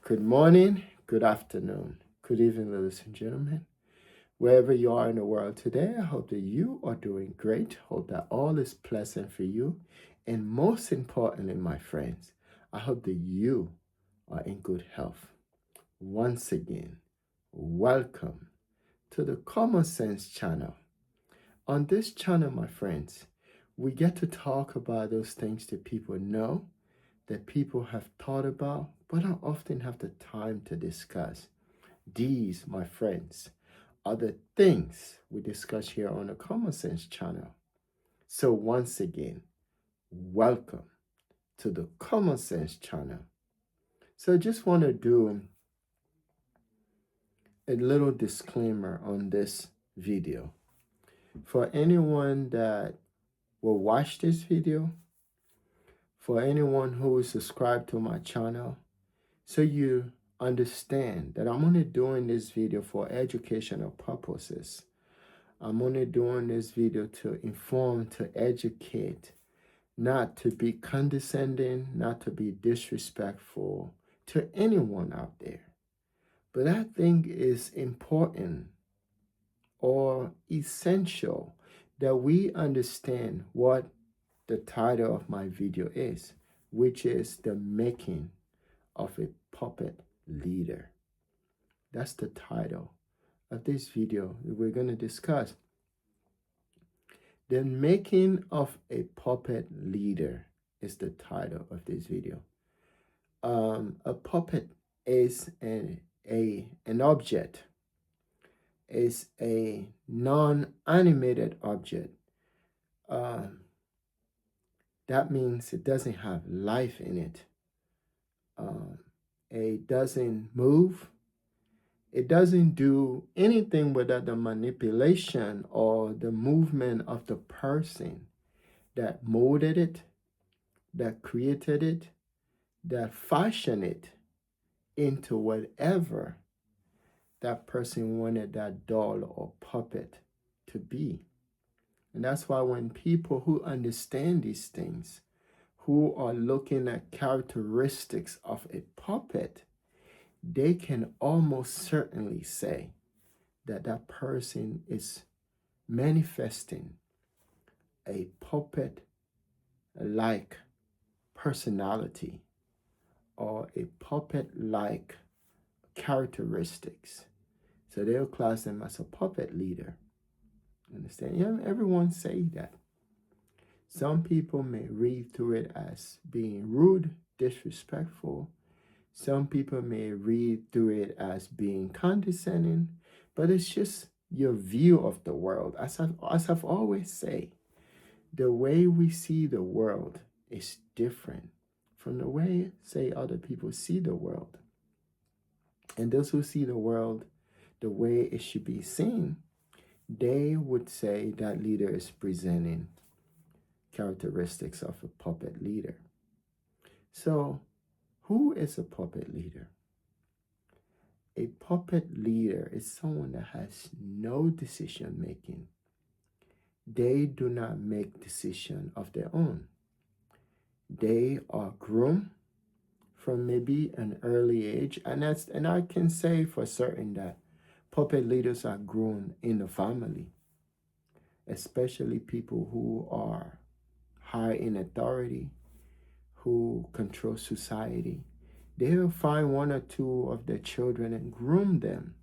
Good morning, good afternoon, good evening, ladies and gentlemen. Wherever you are in the world today, I hope that you are doing great. Hope that all is pleasant for you. And most importantly, my friends, I hope that you are in good health. Once again, welcome to the Common Sense channel. On this channel, my friends, we get to talk about those things that people know, that people have thought about, but don't often have the time to discuss. These, my friends, are the things we discuss here on the Common Sense channel. So once again, welcome to the Common Sense channel. So I just want to do a little disclaimer on this video. For anyone that will watch this video, for anyone who is subscribed to my channel, so you understand that I'm only doing this video for educational purposes. I'm only doing this video to inform, to educate, not to be condescending, not to be disrespectful to anyone out there. But I think it's important or essential that we understand what the title of my video is, which is the making of a puppet leader. That's the title of this video that we're going to discuss. The making of a puppet leader is the title of this video. A puppet is an object, is a non-animated object. That means it doesn't have life in it. It doesn't move. It doesn't do anything without the manipulation or the movement of the person that molded it, that created it, that fashioned it into whatever that person wanted that doll or puppet to be. And that's why when people who understand these things, who are looking at characteristics of a puppet, they can almost certainly say that that person is manifesting a puppet-like personality or a puppet-like characteristics. So they'll class them as a puppet leader. Understand? Yeah, everyone say that. Some people may read through it as being rude, disrespectful. Some people may read through it as being condescending, but it's just your view of the world. As I've always say, the way we see the world is different from the way, say, other people see the world. And those who see the world the way it should be seen, they would say that leader is presenting characteristics of a puppet leader. So, who is a puppet leader? A puppet leader is someone that has no decision making. They do not make decisions of their own. They are groomed from maybe an early age, and I can say for certain that puppet leaders are groomed in the family, especially people who are high in authority, who control society. They will find one or two of their children and groom them.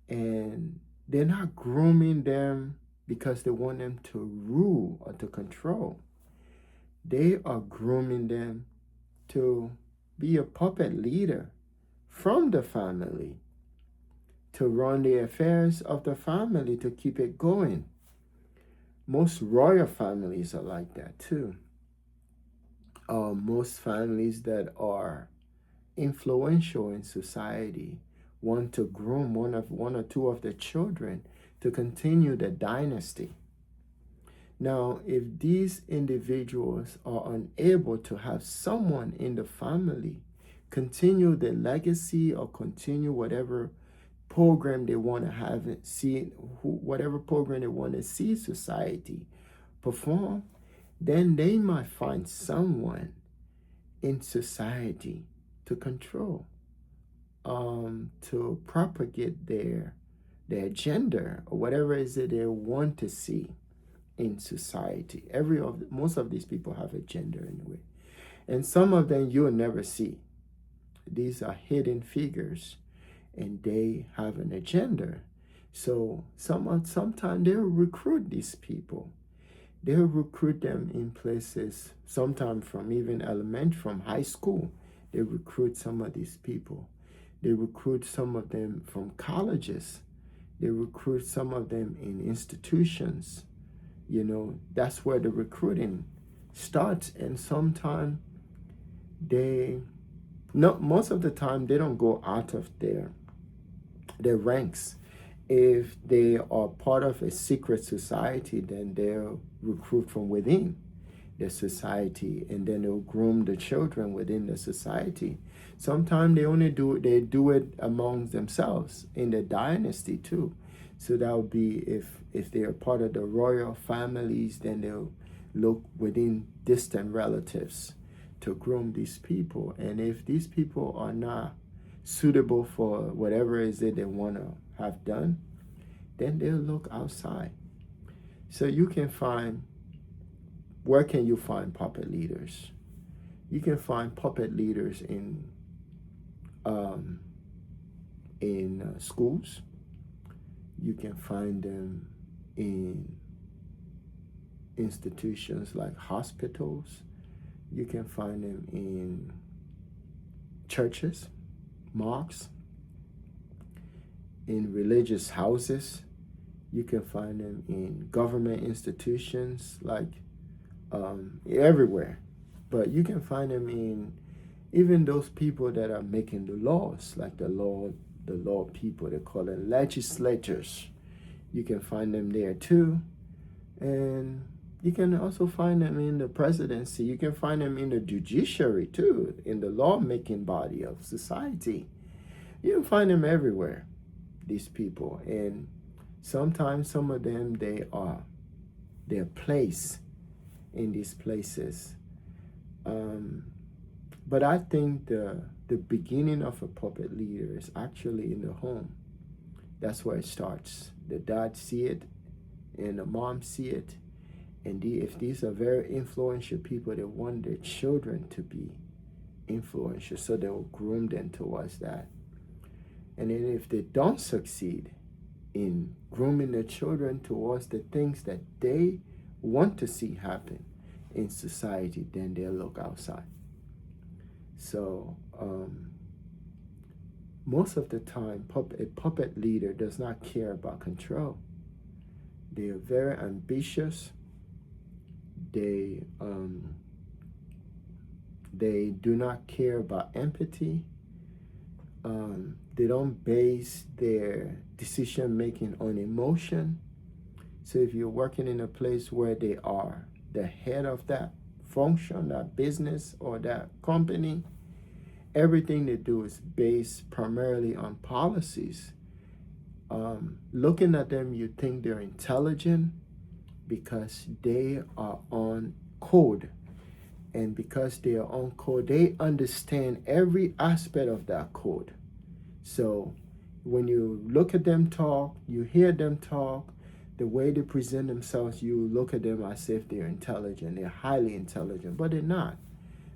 And they're not grooming them because they want them to rule or to control. They are grooming them to be a puppet leader from the family, to run the affairs of the family, to keep it going. Most royal families are like that too. Most families that are influential in society want to groom one or two of their children to continue the dynasty. Now, if these individuals are unable to have someone in the family continue the legacy or continue whatever program they want to have, whatever program they want to see society perform, then they might find someone in society to control, to propagate their agenda or whatever it is that they want to see in society. Most of these people have a gender anyway, and some of them you'll never see. These are hidden figures, and they have an agenda. So sometimes they'll recruit these people. They'll recruit them in places, sometimes from even elementary, from high school. They recruit some of these people. They recruit some of them from colleges. They recruit some of them in institutions. You know, that's where the recruiting starts. And sometimes most of the time they don't go out of their ranks. If they are part of a secret society, then they'll recruit from within the society, and then they'll groom the children within the society. Sometimes they do it amongst themselves in the dynasty too. So that would be if they are part of the royal families, then they'll look within distant relatives to groom these people. And if these people are not suitable for whatever it is that they want to have done, then they'll look outside. So where can you find puppet leaders? You can find puppet leaders in schools. You can find them in institutions like hospitals. You can find them in churches, mosques, in religious houses. You can find them in government institutions, like everywhere. But you can find them in even those people that are making the laws, like the law people, they call them legislators. You can find them there too. And you can also find them in the presidency. You can find them in the judiciary too, in the lawmaking body of society. You can find them everywhere, these people. And sometimes some of them, they're placed in these places. But I think the beginning of a puppet leader is actually in the home. That's where it starts. The dad see it, and the mom see it. And if these are very influential people, they want their children to be influential, so they will groom them towards that. And then if they don't succeed in grooming their children towards the things that they want to see happen in society, then they'll look outside. So most of the time, a puppet leader does not care about control. They are very ambitious. They do not care about empathy. They don't base their decision making on emotion. So if you're working in a place where they are the head of that function, that business, or that company, everything they do is based primarily on policies. Looking at them, you think they're intelligent because they are on code. And because they are on code, they understand every aspect of that code. So when you look at them talk, you hear them talk, the way they present themselves, you look at them as if they're intelligent. They're highly intelligent, but they're not.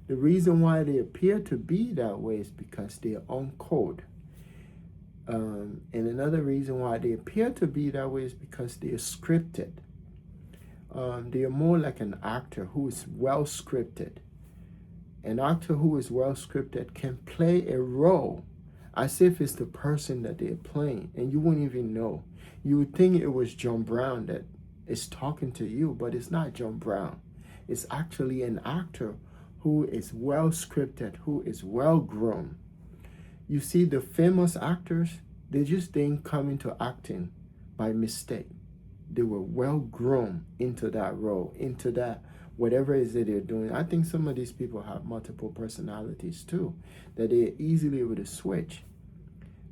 The reason why they appear to be that way is because they're on code. And another reason why they appear to be that way is because they're scripted. They are more like an actor who is well scripted. An actor who is well scripted can play a role as if it's the person that they're playing, and you wouldn't even know. You would think it was John Brown that is talking to you, but it's not John Brown. It's actually an actor who is well scripted, who is well grown. You see, the famous actors, they just didn't come into acting by mistake. They were well grown into that role, into that whatever it is that they're doing. I think some of these people have multiple personalities too, that they're easily able to switch.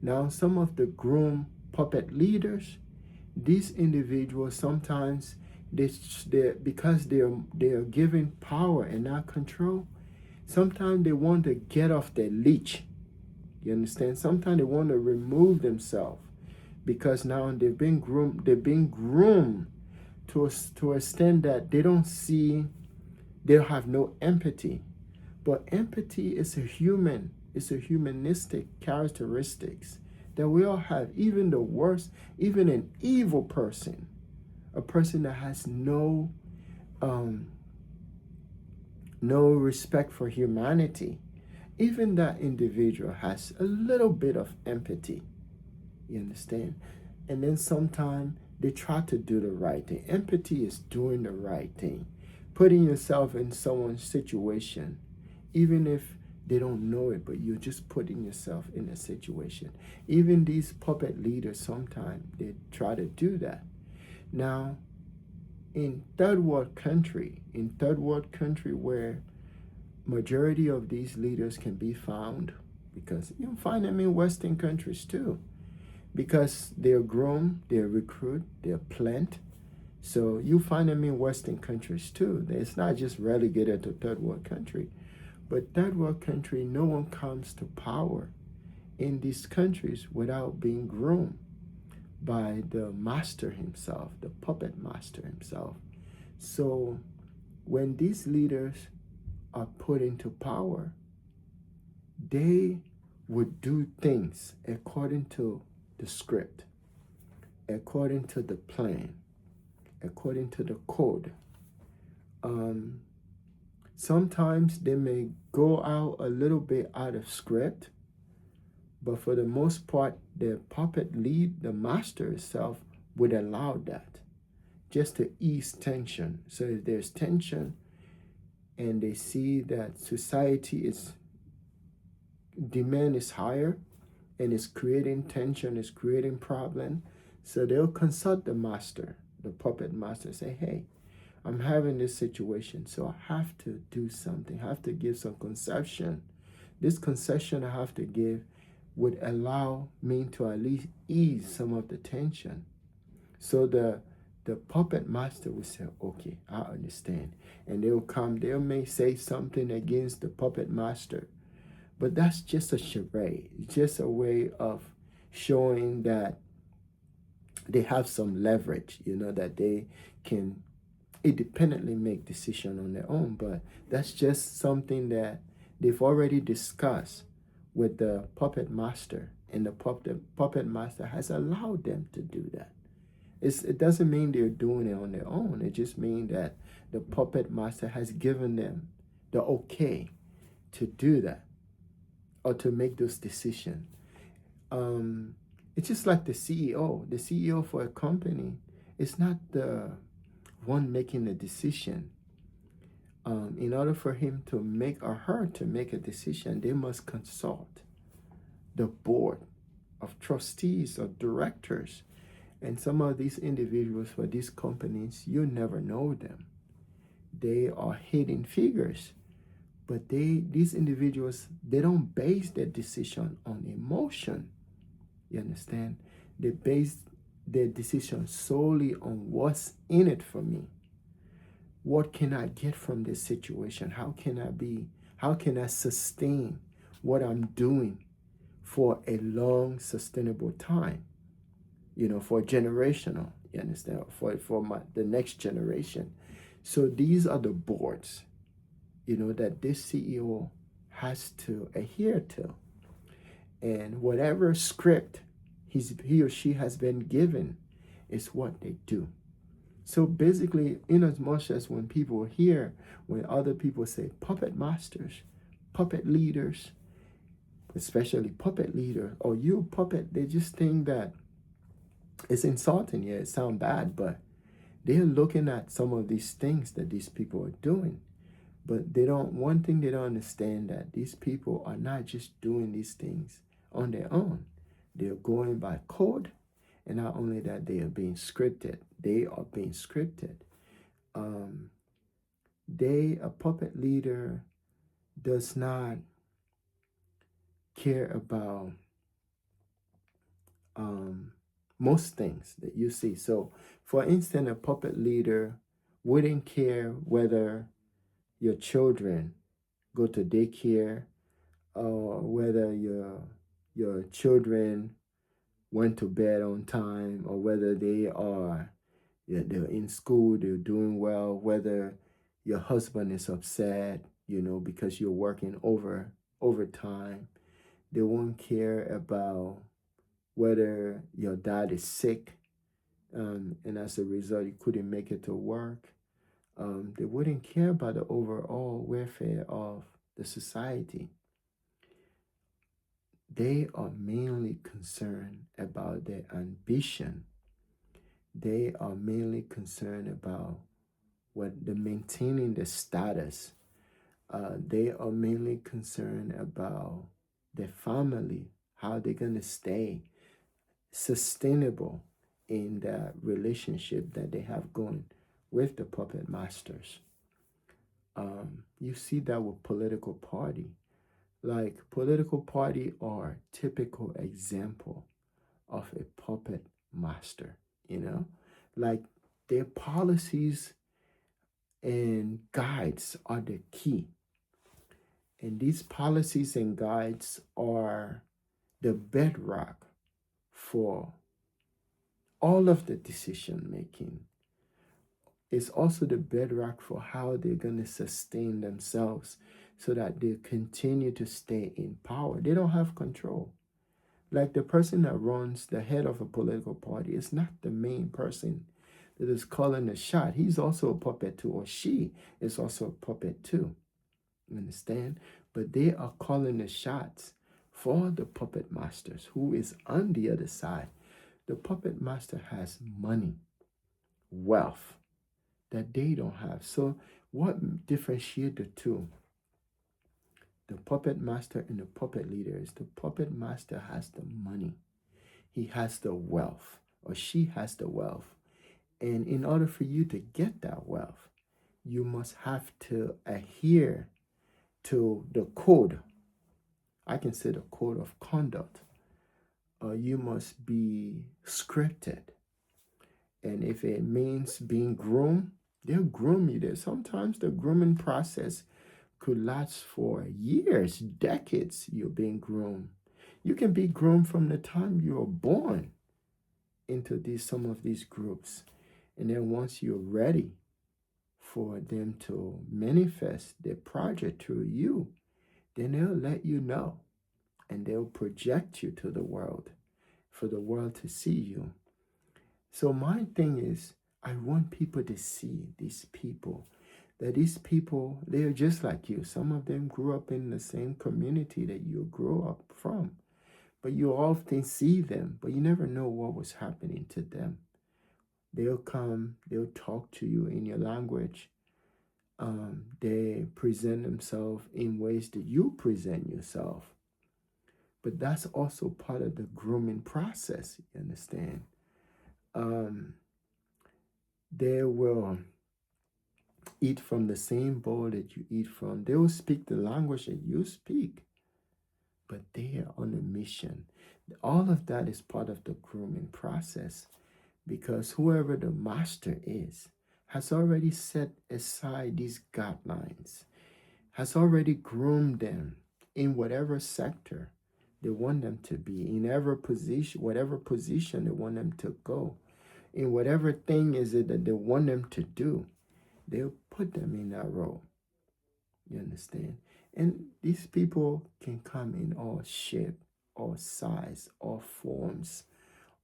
Now, some of the groom puppet leaders, these individuals sometimes because they're given power and not control, Sometimes they want to get off their leash. You understand? Sometimes they want to remove themselves because now they've been groomed. They've been groomed to a extent that they don't see. They have no empathy. But empathy is a human. It's a humanistic characteristics that we all have. Even the worst, even an evil person, a person that has um, no respect for humanity, even that individual has a little bit of empathy. You understand? And then sometimes they try to do the right thing. Empathy is doing the right thing, putting yourself in someone's situation, even if they don't know it, but you're just putting yourself in a situation. Even these puppet leaders, sometimes they try to do that. Now, in third world country, where majority of these leaders can be found, because you can find them in Western countries too, because they're grown, they're recruit, they're plant. So you find them in Western countries too. It's not just relegated to third world country. But third world country, no one comes to power in these countries without being groomed by the master himself, the puppet master himself. So when these leaders are put into power, they would do things according to the script, according to the plan, according to the code. Sometimes they may go out a little bit out of script, but for the most part, the puppet lead, the master itself, would allow that just to ease tension. So if there's tension and they see that society is, demand is higher and it's creating tension, it's creating problem, so they'll consult the master, the puppet master, say, hey, I'm having this situation, so I have to do something. I have to give some concession. This concession I have to give would allow me to at least ease some of the tension. So the puppet master will say, okay, I understand. And they'll come, they may say something against the puppet master. But that's just a charade. It's just a way of showing that they have some leverage, that they can independently make decision on their own. But that's just something that they've already discussed with the puppet master, and the puppet master has allowed them to do that. It doesn't mean they're doing it on their own. It just means that the puppet master has given them the okay to do that or to make those decisions. It's just like the CEO. The CEO for a company is not the one making the decision. In order for him to make or her to make a decision, they must consult the board of trustees or directors. And some of these individuals for these companies, you never know them. They are hidden figures. But these individuals, they don't base their decision on emotion. You understand? They base their decision solely on what's in it for me. What can I get from this situation? How can I sustain what I'm doing for a long, sustainable time? For generational, you understand? For the next generation. So these are the boards, that this CEO has to adhere to. And whatever script he or she has been given is what they do. So basically, in as much as when other people say puppet masters, puppet leaders, especially puppet leader, or you puppet, they just think that it's insulting. Yeah, it sounds bad, but they're looking at some of these things that these people are doing. But one thing they don't understand, that these people are not just doing these things on their own. They're going by code. And not only that, they are being scripted. They are being scripted. A puppet leader does not care about most things that you see. So, for instance, a puppet leader wouldn't care whether your children go to daycare, or whether your children went to bed on time, or whether they're in school, they're doing well, whether your husband is upset, because you're working overtime. They won't care about whether your dad is sick, and as a result, you couldn't make it to work. They wouldn't care about the overall welfare of the society. They are mainly concerned about their ambition. They are mainly concerned about what the maintaining the status. They are mainly concerned about their family, how they're gonna stay sustainable in that relationship that they have going with the puppet masters. You see that with political party. Like political party are typical example of a puppet master, you know? Like their policies and guides are the key. And these policies and guides are the bedrock for all of the decision making. It's also the bedrock for how they're going to sustain themselves so that they continue to stay in power. They don't have control. Like the person that runs the head of a political party is not the main person that is calling the shot. He's also a puppet too, or she is also a puppet too. You understand? But they are calling the shots for the puppet masters who is on the other side. The puppet master has money, wealth that they don't have. So what differentiates the two? The puppet master and the puppet leader is the puppet master has the money. He has the wealth, or she has the wealth. And in order for you to get that wealth, you must have to adhere to the code. I can say the code of conduct. You must be scripted. And if it means being groomed, they'll groom you there. Sometimes the grooming process could last for years, decades. You're being groomed. You can be groomed from the time you were born into some of these groups. And then once you're ready for them to manifest their project through you, then they'll let you know and they'll project you to the world for the world to see you. So my thing is, I want people to see these people, that these people, they're just like you. Some of them grew up in the same community that you grew up from, but you often see them, but you never know what was happening to them. They'll come, they'll talk to you in your language. They present themselves in ways that you present yourself. But that's also part of the grooming process, you understand? They will eat from the same bowl that you eat from. They will speak the language that you speak, but they are on a mission. All of that is part of the grooming process because whoever the master is has already set aside these guidelines, has already groomed them in whatever sector they want them to be, in whatever position they want them to go, in whatever thing is it that they want them to do, they'll put them in that role. You understand? And these people can come in all shape, all size, all forms,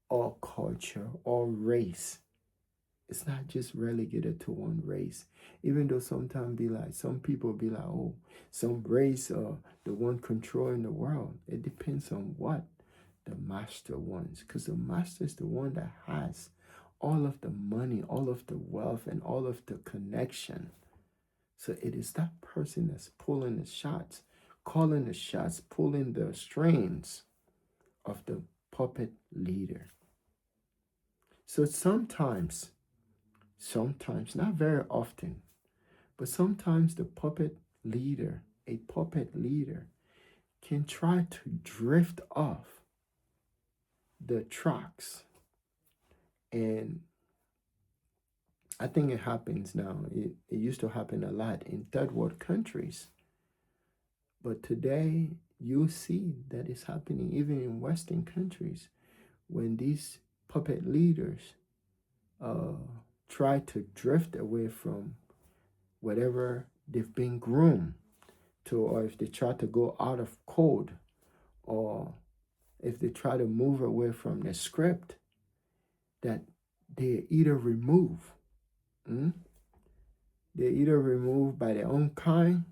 all culture, all race. It's not just relegated to one race. Even though sometimes some people be like, oh, some race are the one controlling the world. It depends on what the master wants. Because the master is the one that has all of the money, all of the wealth, and all of the connection. So it is that person that's pulling the shots, calling the shots, pulling the strings of the puppet leader. So sometimes, not very often, but sometimes the a puppet leader, can try to drift off the tracks. And I think it happens now. It used to happen a lot in third world countries But today, you see that it's happening even in Western countries when these puppet leaders uh, try to drift away from whatever they've been groomed to, or if they try to go out of code, or if they try to move away from the script, that they either remove, mm? They either removed by their own kind,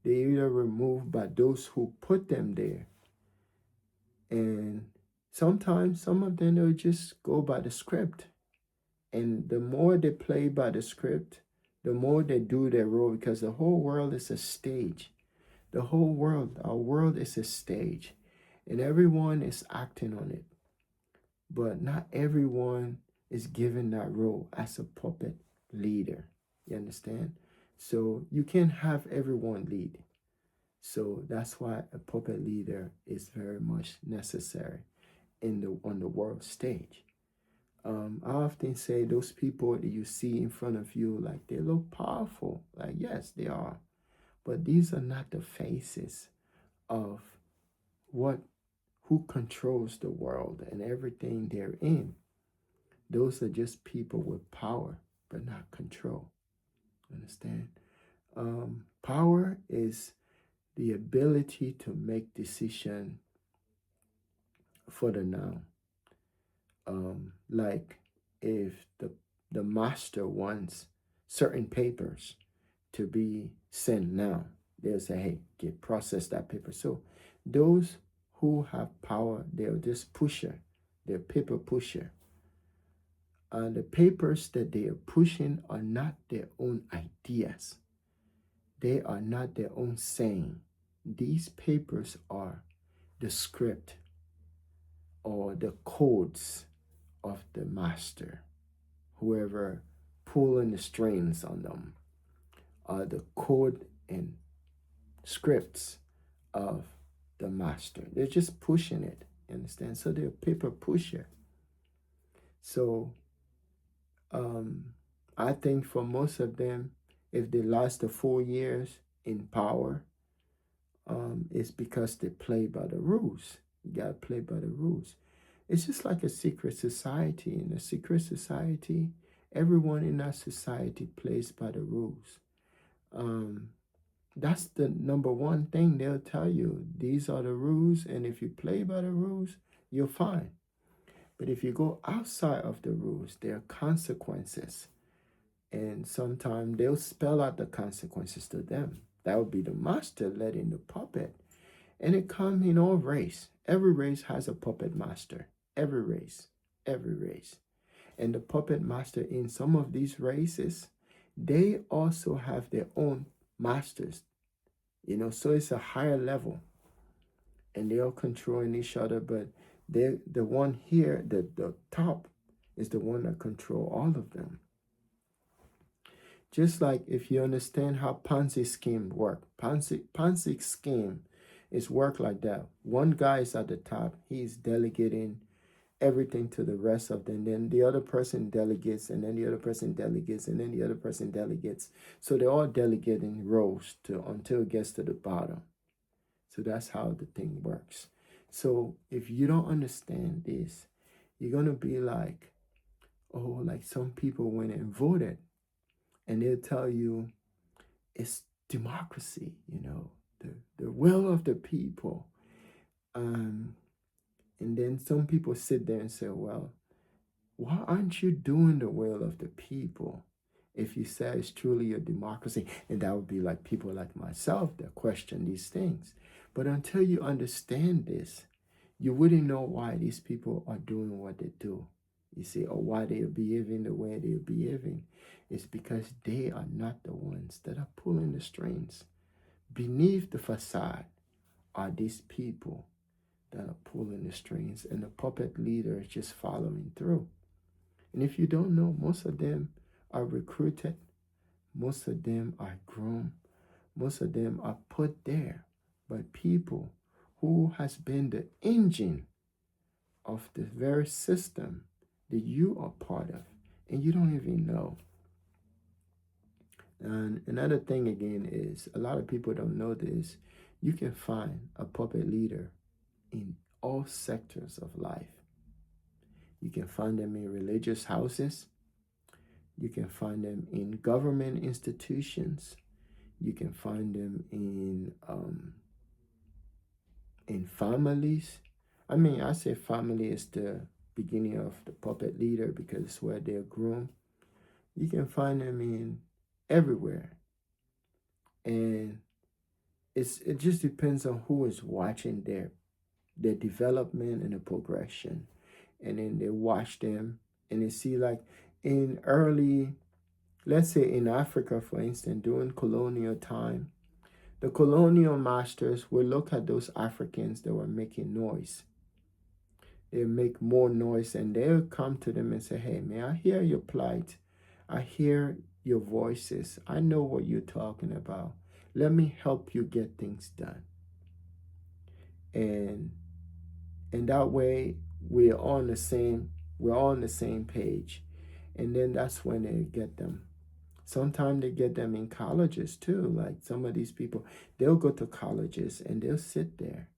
they either removed by those who put them there. And sometimes some of them will just go by the script. And the more they play by the script, the more they do their role, because the whole world is a stage. The whole world, our world is a stage. And everyone is acting on it. But not everyone is given that role as a puppet leader. You understand? So you can't have everyone lead. So that's why a puppet leader is very much necessary on the world stage. I often say those people that you see in front of you, like they look powerful. Like, yes, they are. But these are not the faces of what who controls the world and everything they're in. Those are just people with power, but not control. Understand? Power is the ability to make decision for the now. Like if the master wants certain papers to be sent now, they'll say, "Hey, get process that paper." So those who have power, they're just pusher, they're paper pusher. The papers that they are pushing are not their own ideas. They are not their own saying. These papers are the script or the codes of the master, whoever pulling the strings on them, are the code and scripts of the master. They're just pushing it, you understand? So they're a paper pusher. So I think for most of them, if they last the 4 years in power, it's because they play by the rules. You gotta play by the rules. It's just like a secret society. In a secret society, everyone in that society plays by the rules. Um, that's the number one thing they'll tell you. These are the rules, and if you play by the rules, you're fine. But if you go outside of the rules, there are consequences. And sometimes they'll spell out the consequences to them. That would be the master letting the puppet. And it comes in all race. Every race has a puppet master. Every race. Every race. And the puppet master in some of these races, they also have their own masters. So it's a higher level. And they're all controlling each other, but the one here, the top, is the one that control all of them. Just like if you understand how Ponzi scheme work, Ponzi scheme is work like that. One guy is at the top, he's delegating everything to the rest of them. Then the other person delegates, and then the other person delegates, and then the other person delegates. So they're all delegating roles until it gets to the bottom. So that's how the thing works. So if you don't understand this, you're gonna be like, oh, like some people went and voted, and they'll tell you it's democracy, the will of the people. And then some people sit there and say, well, why aren't you doing the will of the people if you say it's truly a democracy? And that would be like people like myself that question these things. But until you understand this, you wouldn't know why these people are doing what they do. You see, or why they are behaving the way they are behaving. It's because they are not the ones that are pulling the strings. Beneath the facade are these people that are pulling the strings, and the puppet leader is just following through. And if you don't know, most of them are recruited, most of them are groomed, most of them are put there by people who has been the engine of the very system that you are part of, and you don't even know. And another thing again is a lot of people don't know this. You can find a puppet leader in all sectors of life. You can find them in religious houses. You can find them in government institutions. You can find them in families. I mean, I say family is the beginning of the puppet leader because it's where they're groomed. You can find them in everywhere, and it just depends on who is watching their development and the progression, and then they watch them and they see like in early, let's say in Africa, for instance, during colonial time, the colonial masters will look at those Africans that were making noise. They make more noise and they'll come to them and say, hey, man, I hear your plight. I hear your voices. I know what you're talking about. Let me help you get things done. And that way we're on the same page. And then that's when they get them. Sometimes they get them in colleges too. Like some of these people, they'll go to colleges and they'll sit there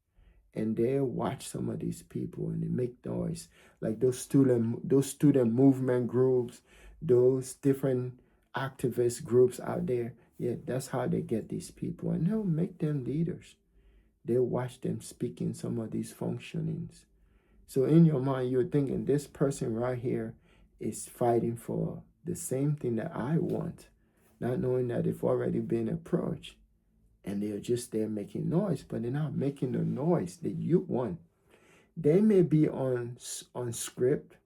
and they watch some of these people and they make noise, like those student movement groups, those different activist groups out there. Yeah, that's how they get these people, and they'll make them leaders. They'll watch them speaking some of these functionings. So in your mind, you're thinking this person right here is fighting for the same thing that I want, not knowing that they've already been approached and they're just there making noise, but they're not making the noise that you want. They may be on script,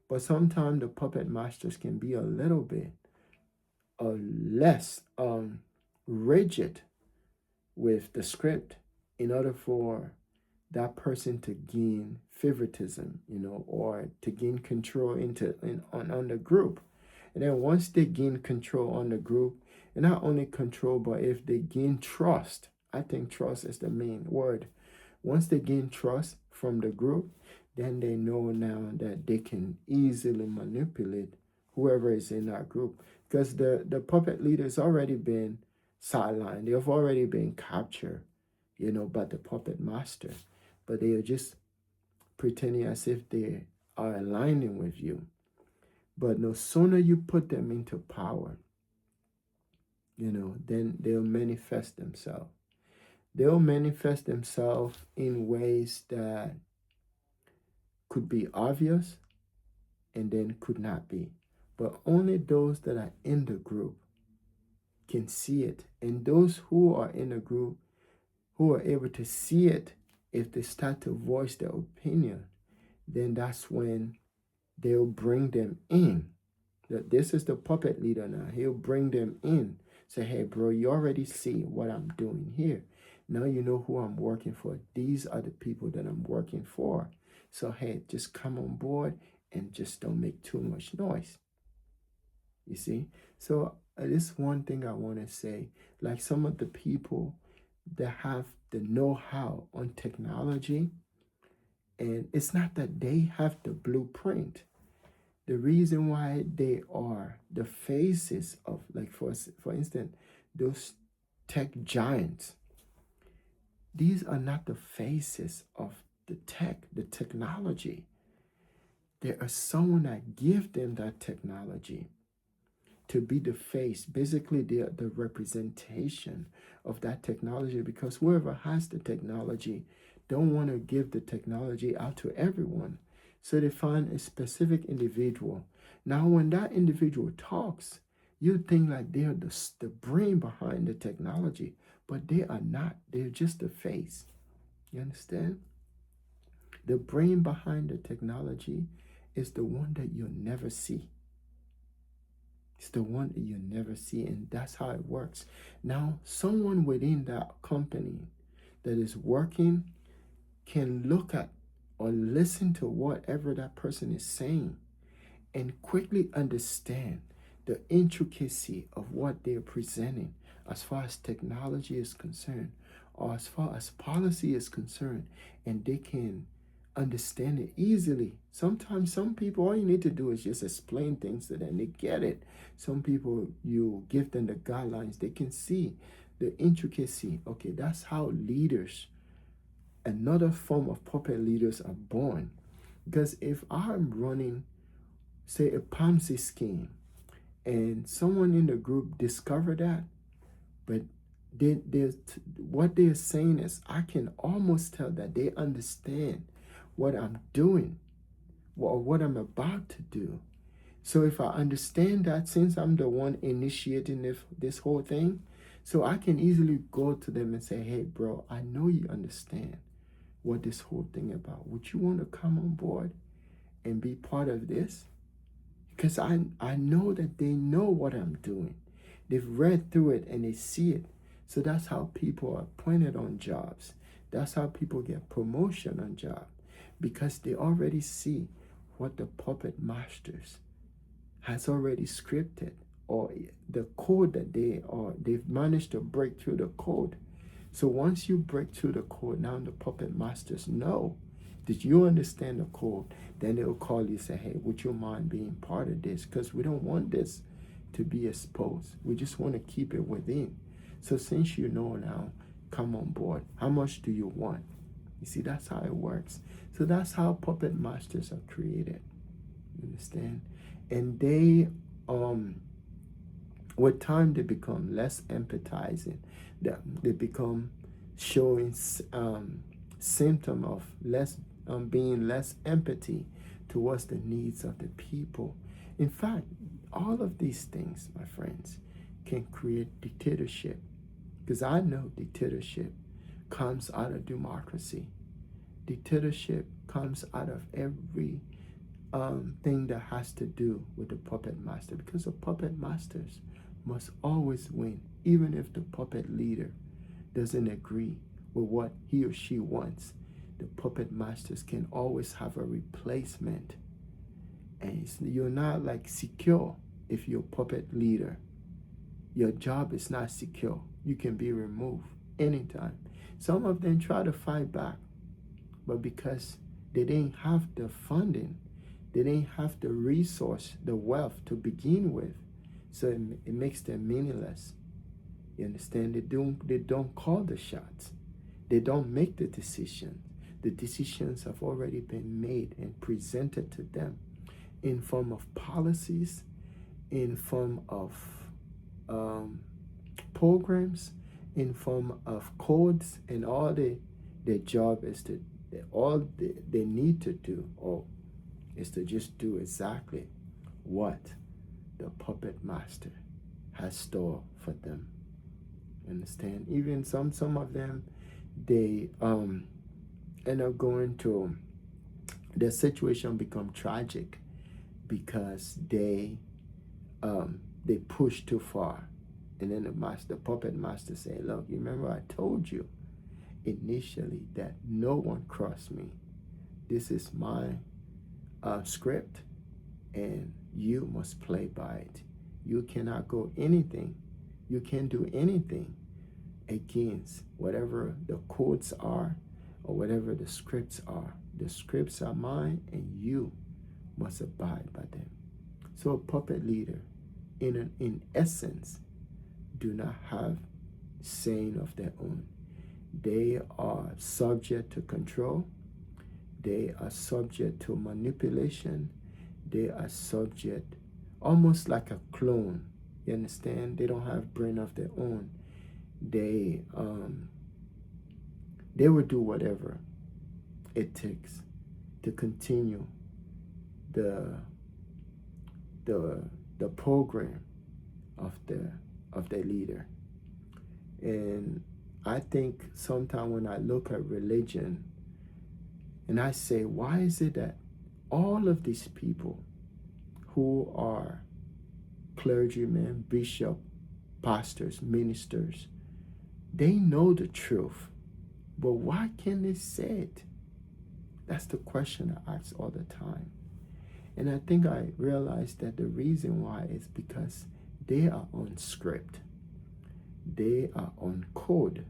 but sometimes the puppet masters can be a little bit less rigid with the script in order for that person to gain favoritism, or to gain control on the group. And then once they gain control on the group, and not only control, but if they gain trust, I think trust is the main word. Once they gain trust from the group, then they know now that they can easily manipulate whoever is in that group. Because the puppet leader's already been sidelined. They've already been captured, by the puppet master. But they are just pretending as if they are aligning with you. But no sooner you put them into power, then they'll manifest themselves. They'll manifest themselves in ways that could be obvious and then could not be. But only those that are in the group can see it. And those who are in the group, who are able to see it, if they start to voice their opinion, then that's when they'll bring them in. That this is the puppet leader now. He'll bring them in. Say, hey, bro, you already see what I'm doing here. Now you know who I'm working for. These are the people that I'm working for. So, hey, just come on board and just don't make too much noise. You see? So, this one thing I want to say, like some of the people that have the know-how on technology, and it's not that they have the blueprint. The reason why they are the faces of, like, for instance, those tech giants, these are not the faces of the technology. There are someone that give them that technology to be the face. Basically, they are the representation of that technology, because whoever has the technology don't want to give the technology out to everyone. So they find a specific individual. Now, when that individual talks, you think like they're the brain behind the technology, but they are not. They're just the face. You understand? The brain behind the technology is the one that you'll never see. It's the one that you never see, and that's how it works. Now, someone within that company that is working can look at or listen to whatever that person is saying and quickly understand the intricacy of what they're presenting as far as technology is concerned or as far as policy is concerned, and they can understand it easily. Sometimes some people, all you need to do is just explain things to them. They get it. Some people, you give them the guidelines. They can see the intricacy. Okay, that's how leaders, another form of puppet leaders, are born. Because if I'm running, say, a Ponzi scheme, and someone in the group discover that, but what they're saying is, I can almost tell that they understand what I'm doing or what I'm about to do. So if I understand that, since I'm the one initiating this whole thing, so I can easily go to them and say, hey, bro, I know you understand what this whole thing about. Would you want to come on board and be part of this? Because I know that they know what I'm doing. They've read through it and they see it. So that's how people are appointed on jobs. That's how people get promotion on job, because they already see what the puppet masters has already scripted, or the code that they've managed to break through the code. So once you break through the code, now the puppet masters know that you understand the code. Then they'll call you and say, hey, would you mind being part of this? Because we don't want this to be exposed. We just want to keep it within. So since you know now, come on board. How much do you want? You see, that's how it works. So that's how puppet masters are created. You understand? And they, with time, they become less empathizing. They become showing symptom of less being less empathy towards the needs of the people. In fact, all of these things, my friends, can create dictatorship. Because I know dictatorship comes out of democracy. Dictatorship comes out of every thing that has to do with the puppet master. Because the puppet masters must always win, even if the puppet leader doesn't agree with what he or she wants. The puppet masters can always have a replacement. And you're not like secure if you're a puppet leader. Your job is not secure. You can be removed anytime. Some of them try to fight back, but because they didn't have the funding, they didn't have the resource, the wealth to begin with, so it makes them meaningless. You understand? They don't call the shots. They don't make the decision. The decisions have already been made and presented to them in form of policies, in form of programs, in form of codes, and all their job is to, all they need to do is to just do exactly what the puppet master has store for them. Understand? Even some of them, they end up going to, their situation become tragic because they push too far. And then the puppet master say, look, you remember I told you initially that no one crossed me. This is my script, and you must play by it. You cannot go anything. You can't do anything against whatever the codes are or whatever the scripts are. The scripts are mine, and you must abide by them. So a puppet leader, in essence, do not have saying of their own. They are subject to control. They are subject to manipulation. They are subject, almost like a clone. You understand? They don't have brain of their own. They will do whatever it takes to continue the program of their leader. And I think sometimes when I look at religion and I say, why is it that all of these people who are clergymen, bishop, pastors, ministers, they know the truth, but why can't they say it? That's the question I ask all the time. And I think I realized that the reason why is because they are on script. They are on code.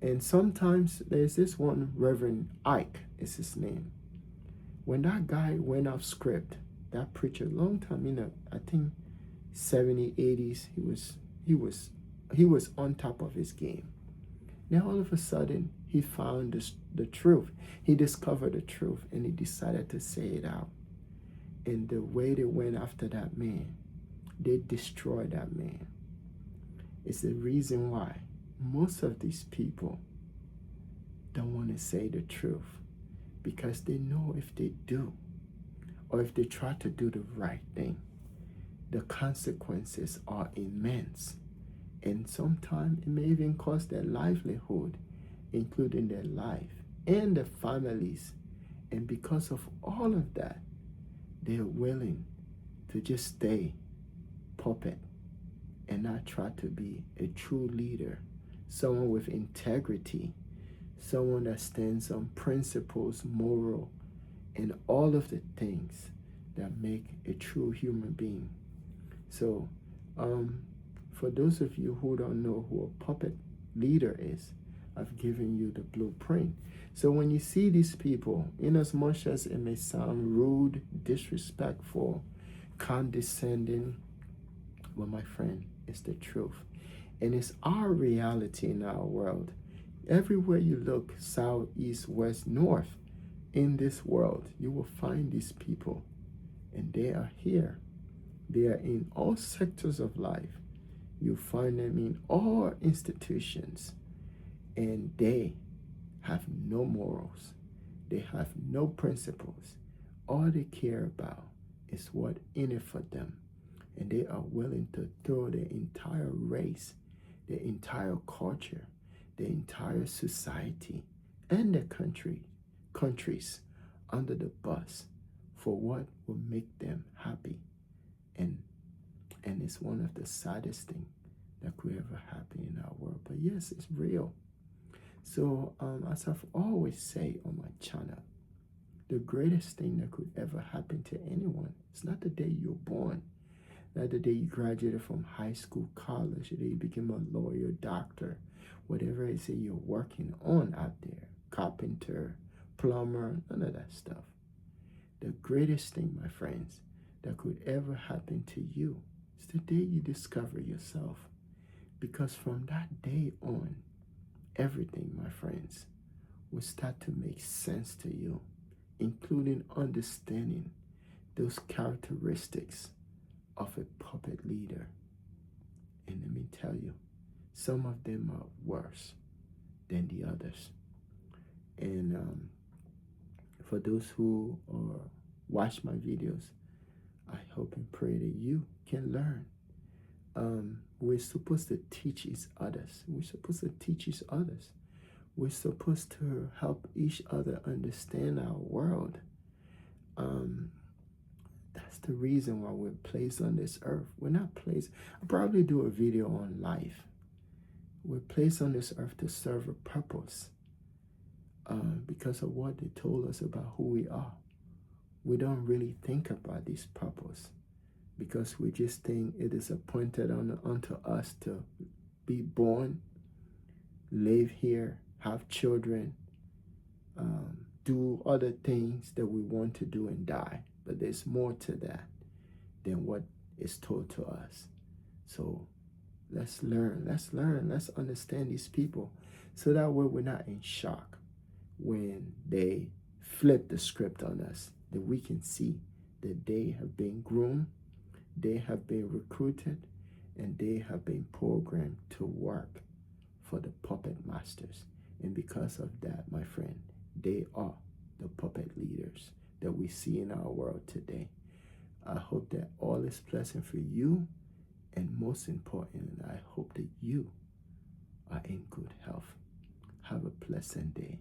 And sometimes there's this one Reverend Ike. is his name. When that guy went off script, that preacher, long time, I think 70s, 80s, he was on top of his game. Now all of a sudden, he found the truth. He discovered the truth, and he decided to say it out. And the way they went after that man, they destroyed that man. It's the reason why most of these people don't want to say the truth, because they know if they do, or if they try to do the right thing, the consequences are immense. And sometimes it may even cost their livelihood, including their life and their families. And because of all of that, they're willing to just stay puppet and not try to be a true leader, someone with integrity, someone that stands on principles, moral, and all of the things that make a true human being. So, for those of you who don't know who a puppet leader is, I've given you the blueprint. So when you see these people, in as much as it may sound rude, disrespectful, condescending, well, my friend, it's the truth. And it's our reality in our world. Everywhere you look, south, east, west, north, in this world, you will find these people. And they are here. They are in all sectors of life. You find them in all institutions. And they have no morals. They have no principles. All they care about is what in it for them. And they are willing to throw their entire race, their entire culture, their entire society, and their countries under the bus for what will make them happy. And it's one of the saddest things that could ever happen in our world. But yes, it's real. So as I've always said on my channel, the greatest thing that could ever happen to anyone is not the day you're born, not the day you graduated from high school, college, the day you became a lawyer, doctor, whatever it is that you're working on out there, carpenter, plumber, none of that stuff. The greatest thing, my friends, that could ever happen to you is the day you discover yourself. Because from that day on, everything, my friends, will start to make sense to you, including understanding those characteristics of a puppet leader. And let me tell you, some of them are worse than the others. And for those who watch my videos, I hope and pray that you can learn. We're supposed to teach each others. We're supposed to teach each others. We're supposed to help each other understand our world. That's the reason why we're placed on this earth. We're not placed. I'll probably do a video on life. We're placed on this earth to serve a purpose because of what they told us about who we are. We don't really think about this purpose because we just think it is appointed unto us to be born, live here, have children, do other things that we want to do and die. But there's more to that than what is told to us. So let's learn, let's understand these people so that way we're not in shock when they flip the script on us, that we can see that they have been groomed, they have been recruited, and they have been programmed to work for the puppet masters. And because of that, my friend, they are the puppet leaders that we see in our world today. I hope that all is pleasant for you, and most important, I hope that you are in good health. Have a pleasant day.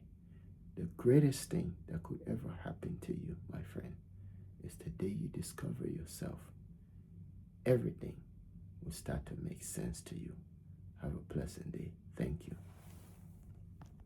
The greatest thing that could ever happen to you, my friend, is the day you discover yourself. Everything will start to make sense to you. Have a pleasant day. Thank you.